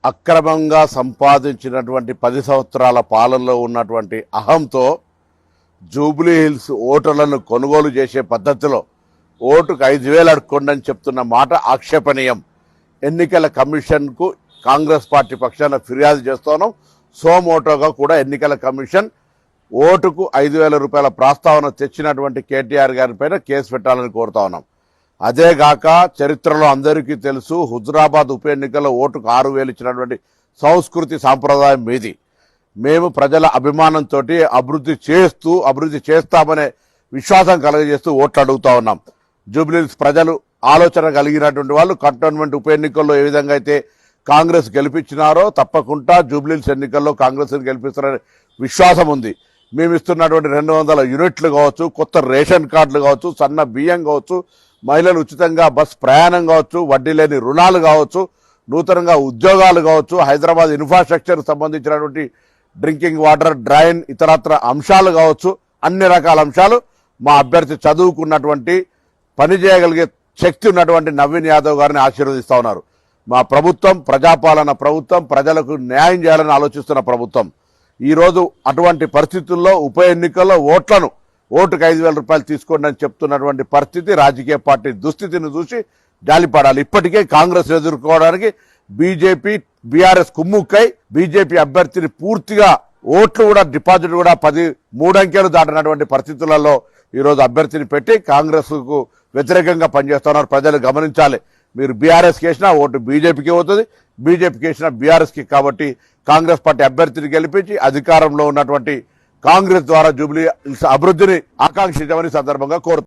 అక్రమంగా సంపాదించినటువంటి 10 సంవత్సరాల పాలనలో ఉన్నటువంటి అహంతో జూబ్లీ హిల్స్ ఓటర్లను కొనుగోలు చేసే పద్ధతిలో ఓటుకు 5,000 అడుక్కోండి అని చెప్తున్న మాట ఆక్షేపణీయం. ఎన్నికల కమిషన్కు కాంగ్రెస్ పార్టీ పక్షాన ఫిర్యాదు చేస్తున్నాం. సోమోటోగా కూడా ఎన్నికల కమిషన్ ఓటుకు 5,000 రూపాయల ప్రస్తావన తెచ్చినటువంటి కేటీఆర్ గారి పైన కేసు పెట్టాలని కోరుతా ఉన్నాం. అదేగాక చరిత్రలో అందరికీ తెలుసు, హుజురాబాద్ ఉప ఎన్నికల్లో ఓటుకు 6,000 ఇచ్చినటువంటి సంస్కృతి సాంప్రదాయం మీది. మేము ప్రజల అభిమానంతో అభివృద్ధి చేస్తామనే విశ్వాసం కలగజేస్తూ ఓట్లు అడుగుతా ఉన్నాం. జూబ్లీహిల్స్ ప్రజలు ఆలోచన కలిగినటువంటి వాళ్ళు కంటోన్మెంట్ ఉప ఎన్నికల్లో ఏ విధంగా అయితే కాంగ్రెస్ గెలిపించినారో తప్పకుండా జూబ్లీహిల్స్ ఎన్నికల్లో కాంగ్రెస్ని గెలిపిస్తారనే విశ్వాసం ఉంది. మేము ఇస్తున్నటువంటి 200 యూనిట్లు కావచ్చు, కొత్త రేషన్ కార్డులు కావచ్చు, సన్న బియ్యం కావచ్చు, మహిళలు ఉచితంగా బస్ ప్రయాణం కావచ్చు, వడ్డీ లేని రుణాలు కావచ్చు, నూతనంగా ఉద్యోగాలు కావచ్చు, హైదరాబాద్ ఇన్ఫ్రాస్ట్రక్చర్ సంబంధించినటువంటి డ్రింకింగ్ వాటర్, డ్రైన్, ఇతరత్ర అంశాలు కావచ్చు, అన్ని రకాల అంశాలు మా అభ్యర్థి చదువుకున్నటువంటి పని చేయగలిగే శక్తి ఉన్నటువంటి నవీన్ యాదవ్ గారిని ఆశీర్వదిస్తా ఉన్నారు. మా ప్రభుత్వం ప్రజాపాలన ప్రభుత్వం, ప్రజలకు న్యాయం చేయాలని ఆలోచిస్తున్న ప్రభుత్వం. ఈరోజు అటువంటి పరిస్థితుల్లో ఉప ఎన్నికల్లో ఓటుకు 5,000 రూపాయలు తీసుకోండి అని చెప్తున్నటువంటి పరిస్థితి, రాజకీయ పార్టీ దుస్థితిని చూసి జాలిపడాలి. ఇప్పటికే కాంగ్రెస్ ఎదుర్కోవడానికి బీజేపీ బీఆర్ఎస్ కుమ్ముక్కై బీజేపీ అభ్యర్థిని పూర్తిగా ఓట్లు కూడా డిపాజిట్ కూడా 13 అంకెలు దాటినటువంటి పరిస్థితులలో ఈరోజు అభ్యర్థిని పెట్టి కాంగ్రెస్ కు వ్యతిరేకంగా పనిచేస్తున్నారు. ప్రజలు గమనించాలి. మీరు బీఆర్ఎస్కి వేసినా ఓటు బీజేపీకి అవుతుంది, బీజేపీకి వేసినా బీఆర్ఎస్కి. కాబట్టి కాంగ్రెస్ పార్టీ అభ్యర్థిని గెలిపించి అధికారంలో ఉన్నటువంటి కాంగ్రెస్ ద్వారా జూబ్లీ హిల్స్ అభివృద్ధిని ఆకాంక్షించమని సందర్భంగా కోరుతున్నారు.